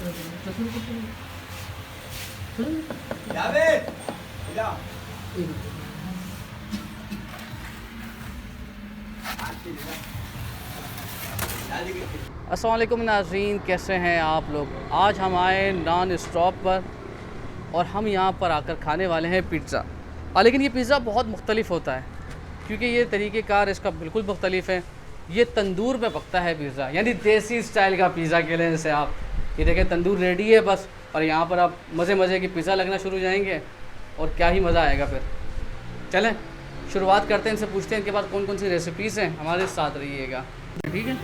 अस्सलाम वालेकुम नाज़रीन, कैसे हैं आप लोग। आज हम आए नॉन स्टॉप पर और हम यहाँ पर आकर खाने वाले हैं पिज़्ज़ा। लेकिन ये पिज़्ज़ा बहुत मुख्तलिफ होता है क्योंकि ये तरीक़ेकार इसका बिल्कुल मुख्तलिफ है। ये तंदूर में पकता है पिज़्ज़ा, यानी देसी स्टाइल का पिज़्ज़ा कह लें जैसे आप। ये देखें तंदूर रेडी है बस, और यहाँ पर आप मज़े मज़े की पिज़्ज़ा लगना शुरू हो जाएंगे और क्या ही मज़ा आएगा। फिर चलें शुरुआत करते हैं, इनसे पूछते हैं इनके पास कौन कौन सी रेसिपीज़ हैं। हमारे साथ रहिएगा, ठीक है।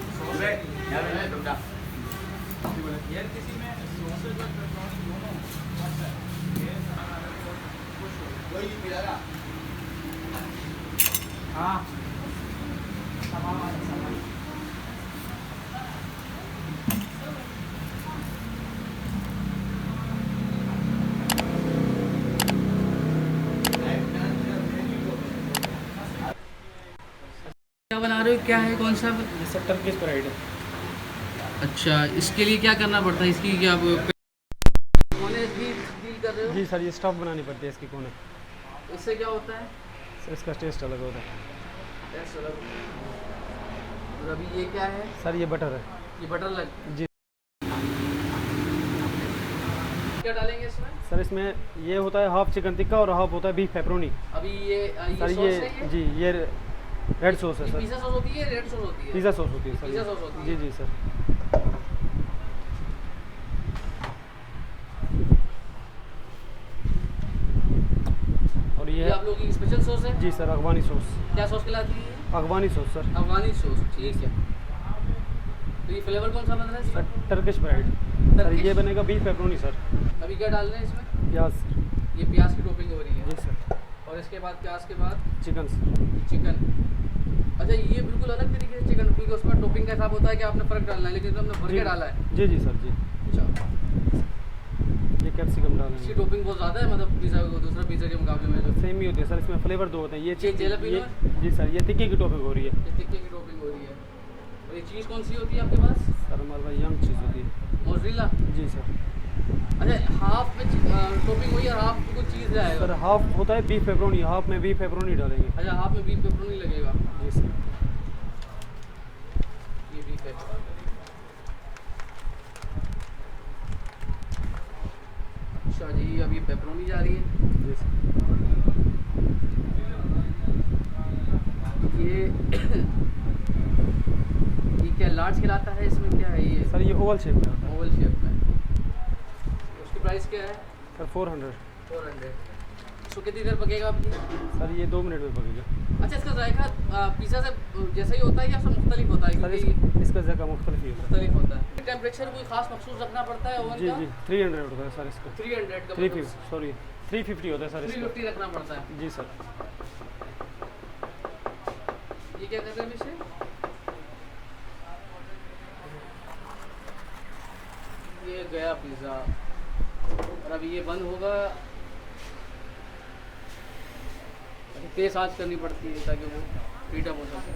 हाँ क्या बना रहे हो, क्या है, कौन सा? सब टर्किश फ्राइड है। अच्छा, इसके लिए क्या करना पड़ता है? इसकी क्या डील कर रहे हो? जी सर, ये स्टफ बनानी पड़ती है इसकी कोने। इससे क्या होता है? सर इसका टेस्ट अलग होता है। टेस्ट अलग। और अभी ये क्या है? सर ये बटर है। ये बटर लग जी क्या डालेंगे इसमें? सर इसमें ये होता है हाफ चिकन टिक्का और हाफ होता है बीफ पेपरोनी। अभी ये सर सॉस ये है जी ये रेड सॉस है सर। पिज़्ज़ा सॉस होती है, रेड सॉस होती है? पिज़्ज़ा सॉस होती है सर। पिज़्ज़ा सॉस होती है। जी जी सर। और ये ये आप लोगों की स्पेशल सॉस है? जी सर अफगानी सॉस। क्या सॉस खिलाती है? अफगानी सॉस सर। अफगानी सॉस, ठीक है। तो ये फ्लेवर कौन सा बन रहा है सर इसका? Turkish fried. सर ये बनेगा बीफ पेपरोनी सर। अभी क्या डाल रहे हैं इसमें? प्याज। ये प्याज की टोपिंग हो रही है जी सर। और इसके बाद प्याज के बाद चिकन। चिकन। अच्छा, ये बिल्कुल अलग तरीके से चिकन, क्योंकि उसमें टोपिंग का हिसाब होता है कि आपने फ़र्क डालना है, लेकिन हमने भर के डाला है। जी जी सर जी। अच्छा, ये कैप्सिकम इसकी डालेंगे। टोपिंग बहुत ज़्यादा है, मतलब पिज़्ज़ा को दूसरा पिज़्ज़ा के मुकाबले में जो सेम ही होती है सर, इसमें फ्लेवर दो होते हैं। ये जलेबी ये जी सर, ये टिक्की की टॉपिंग हो रही है। ये टिक्के की टोपिंग हो रही है। और ये चीज़ कौन सी होती है आपके पास? सर हमारे पास यंग चीज़ होती है। मोज़रेला। जी सर। अच्छा, हाफ में टोपिंग हुई और हाफ में कुछ चीज़ जाएगा? सर हाफ होता है बीफ पेपरोनी, हाफ में बीफ पेपरोनी डालेंगे। अच्छा, हाफ में बीफ पेपरोनी लगेगा। जी सर। ये बीफ है। अच्छा जी, अब ये पेपरोनी जा रही है। जी सर। ये ये क्या लार्ज खिलाता है? इसमें क्या है ये? सर ये ओवल शेप में आता है। ओवल शेप में। उसकी प्राइस क्या है? सर 400। 400। इसको कितनी देर पकेगा आपकी? सर ये 2 मिनट में पकेगा। अच्छा, इसका जायका पिज़्ज़ा से जैसा ही होता है या सब मुख्तलिफ होता है? सर क्योंकि इसका जगह मुख्तलिफ ही होता मुख्तलिफ होता है। टेम्परेचर कोई खास मखसूस रखना पड़ता है है। ओवन जी का? जी 300 होता है सर इसका। 300 का 350 सॉरी 350 होता है सर इसका। 350 रखना पड़ता है। जी सर। ये क्या कर रहे हैं इसे? ये गया पिज़्ज़ा और अभी ये बंद होगा। तेज़ आंच करनी पड़ती है ताकि वो हीट अप हो सके।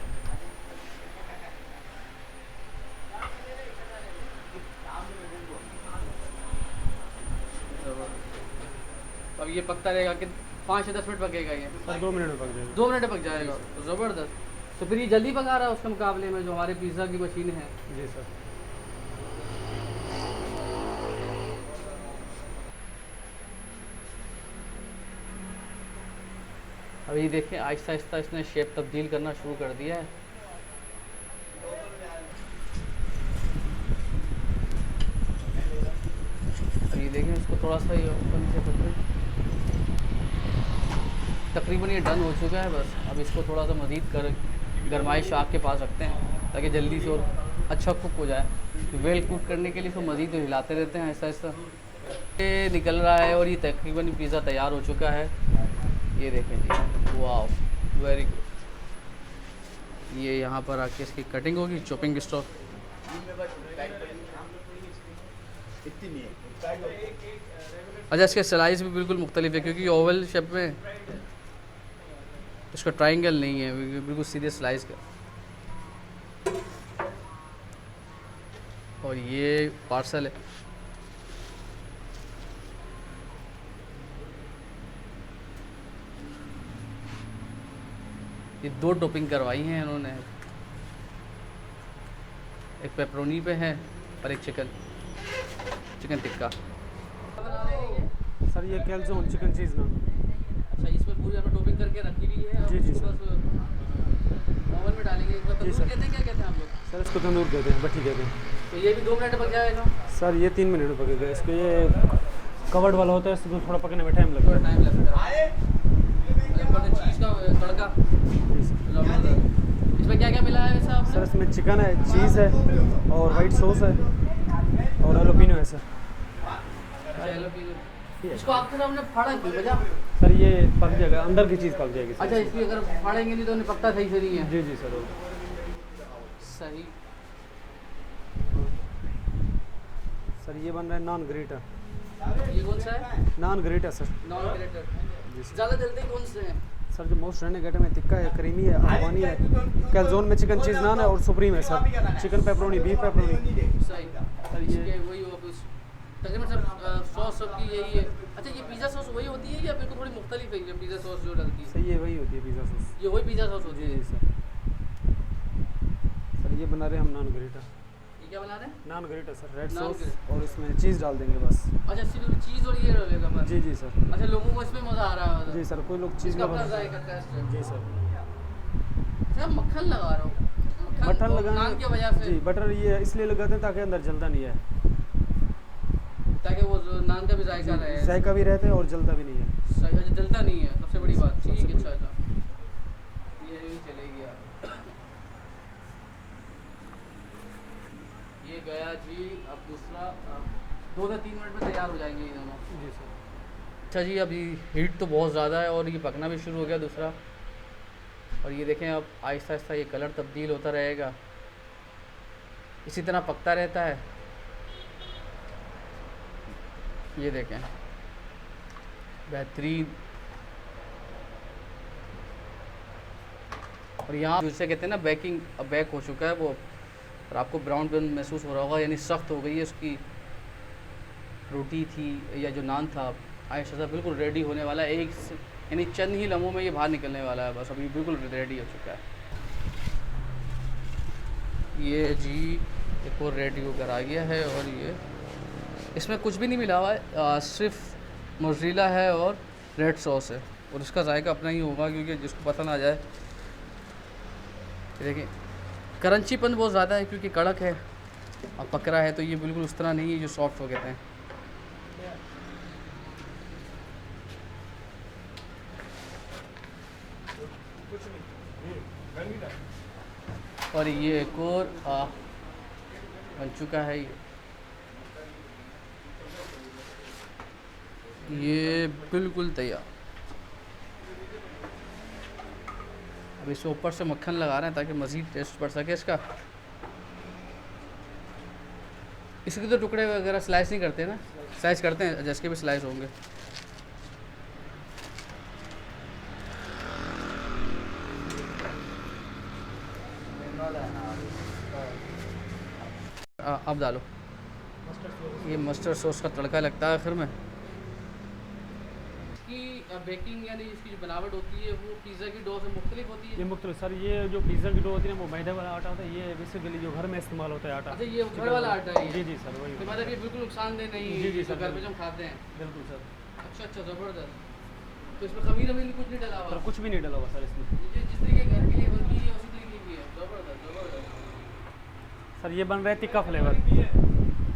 अब ये पकता रहेगा कि 5 से 10 मिनट पकेगा ये? सर 2 मिनट में पक जाएगा। 2 मिनट में पक जाएगा। ज़बरदस्त। तो फिर ये जल्दी पका रहा है उसके मुकाबले में जो हमारे पिज़्ज़ा की मशीन है। जी सर। अभी देखें आहिस्ता आहिस्ता इसने शेप तब्दील करना शुरू कर दिया है। अभी देखें इसको थोड़ा सा ये ऊपर नीचे करके तकरीबन ये डन हो चुका है। बस अब इसको थोड़ा सा मज़ीद गरमाइश आग के पास रखते हैं ताकि जल्दी से और अच्छा कुक हो जाए। तो वेल कुक करने के लिए इसको मज़ीद हिलाते रहते हैं आहिस्ता आहिस्ता। ये निकल रहा है और ये तकरीबन पिज़्ज़ा तैयार हो चुका है। ये देखें जी, वाह वेरी गुड। ये यहाँ पर आके इसकी कटिंग होगी, चॉपिंग स्टॉक। अच्छा, इसके स्लाइस भी बिल्कुल मुख्तलिफ है क्योंकि ओवल शेप में इसका ट्रायंगल नहीं है, बिल्कुल सीधे स्लाइस का। और ये पार्सल है, ये 2 टॉपिंग करवाई हैं इन्होंने, एक पेपरोनी पे है और एक चिकन टिक्का। सर ये कैल्ज़ोन चिकन चीज़ नान। अच्छा, इसमें पूरी आपने टॉपिंग करके रखी हुई है? जी, जी, इसको बस ओवन में डालेंगे। इसमें तंदूर सर। कहते हैं, क्या कहते हैं आप लोग? सर इसको तंदूर कहते हैं, भट्टी कहते हैं। तो ये भी 2 मिनट पक जाएगा? सर ये 3 मिनट में पकेगा। इसको ये कवर्ड वाला होता है, इसको थोड़ा पकने में टाइम लगता थोड़ा है। टाइम लगता है। चीज़ का तड़का, जी सर। इसमें क्या क्या मिला है वैसे आपने? सर इसमें चिकन है, चीज़ है और वाइट सॉस है और एलोपिनो है सर। इसको आपके सामने फाड़ा क्यों बजा? सर ये पक जाएगा, अंदर की चीज़ पक जाएगी सर। अच्छा, इसलिए अगर फाड़ेंगे नहीं तो नहीं पकता सही से नहीं है। जी जी सर। सही। सर ये बन रहा है नान ग्रेटर। ये कौन सा है? Non greater sir. Non greater. जी सर। ज़्यादा जल्दी कौन से हैं? सर जो मोस्ट ट्रेंडिंग आइटम है, टिक्का है, करीमी है, अफगानी है, कैल्ज़ोन में चिकन चीज़ नान है और सुप्रीम है sir. Chicken pepperoni, beef pepperoni. सही। सर ये इसके वही वापस तकरीबन सब सॉस सबकी यही है। अच्छा, ये पिज़्ज़ा सॉस वही होती है या फिर को थोड़ी मुख्तलिफ है ये पिज़्ज़ा सॉस जो डलती है? सही है, वही होती है पिज़्ज़ा सॉस। ये वही पिज़्ज़ा सॉस होती जी है? जी सर। सर ये बना रहे हैं हम नान ग्रेटर। ये क्या बना रहे हैं? नान ग्रेटर सर, रेड नान सॉस ग्रेटर। और इसमें चीज़ डाल देंगे बस। अच्छा, सिर्फ चीज़ और ये डलेगा बस? जी जी सर। अच्छा, लोगों को इसमें मज़ा आ रहा है? जी सर, कोई लोग चीज़ इसका का अपना बस। जायका टेस्ट है। जी सर। अच्छा, मक्खन लगा रहा हूँ। मक्खन और लगाना नान की वजह से? जी, बटर ये इसलिए लगाते हैं ताकि अंदर जलता नहीं है, ताकि वो जो नान का भी जायका रहे। जायका भी रहता है और जलता भी नहीं है। सही। अच्छा, जलता नहीं है, सबसे बड़ी बात। ठीक है, सबसे अच्छा अच्छा, ये भी चलेगी यार। ये गया जी। अब दूसरा 2 से 3 मिनट में तैयार हो जाएंगे ये दोनों। जी सर। अच्छा जी, अभी हीट तो बहुत ज़्यादा है और ये पकना भी शुरू हो गया दूसरा। और ये देखें, अब आहिस्ता आहिस्ता ये कलर तब्दील होता रहेगा, इसी तरह पकता रहता है। ये देखें, बेहतरीन। और यहाँ जिसे कहते हैं ना बेकिंग, अब बेक हो चुका है वो, और आपको ब्राउन ब्राउन महसूस हो रहा होगा, यानी सख्त हो गई है उसकी रोटी थी या जो नान था। आहिस्ता सा बिल्कुल रेडी होने वाला है, यानी चंद ही लम्हों में ये बाहर निकलने वाला है बस। अभी बिल्कुल रेडी हो चुका है ये जी। एक और रेडी होकर आ गया है और ये इसमें कुछ भी नहीं मिला हुआ है, सिर्फ मोज़रेला है और रेड सॉस है, और इसका जायका अपना ही होगा क्योंकि जिसको पसंद आ जाए। देखिए, क्रंचीपन बहुत ज़्यादा है क्योंकि कड़क है और पकड़ा है, तो ये बिल्कुल उस तरह नहीं है जो सॉफ्ट हो कहते हैं। और ये एक और बन चुका है ये बिल्कुल तैयार। अब इसके ऊपर से मक्खन लगा रहे हैं ताकि मज़ीद टेस्ट बढ़ सके इसका। इसके तो टुकड़े वगैरह स्लाइस नहीं करते ना? स्लाइस करते हैं, जिसके भी स्लाइस होंगे। अब डालो। ये मस्टर्ड सॉस का तड़का लगता है आखिर में। इसकी बेकिंग यानी इसकी जो बनावट होती है वो पिज़्ज़ा की डो से मुख्तलिफ होती है? ये मुख्तलिफ सर, ये जो पिज़्ज़ा की डो होती है वो मैदे वाला आटा होता है, ये बेसिकली जो घर में इस्तेमाल होता है आटा। अच्छा, ये घर वाला आटा है? जी जी सर, वही। तो मतलब ये बिल्कुल नुकसानदेह नहीं है? जी जी जो सर, घर में जो हम खाते हैं। बिल्कुल सर। अच्छा अच्छा, ज़बरदस्त। तो इसमें खमीर अमीर कुछ नहीं डला हुआ? सर कुछ भी नहीं डला हुआ सर इसमें। जिस तरीके घर के लिए बनती है उसी तरीके की है। ज़बरदस्त ज़बरदस्त। सर ये बन रहा है टिक्का फ्लेवर।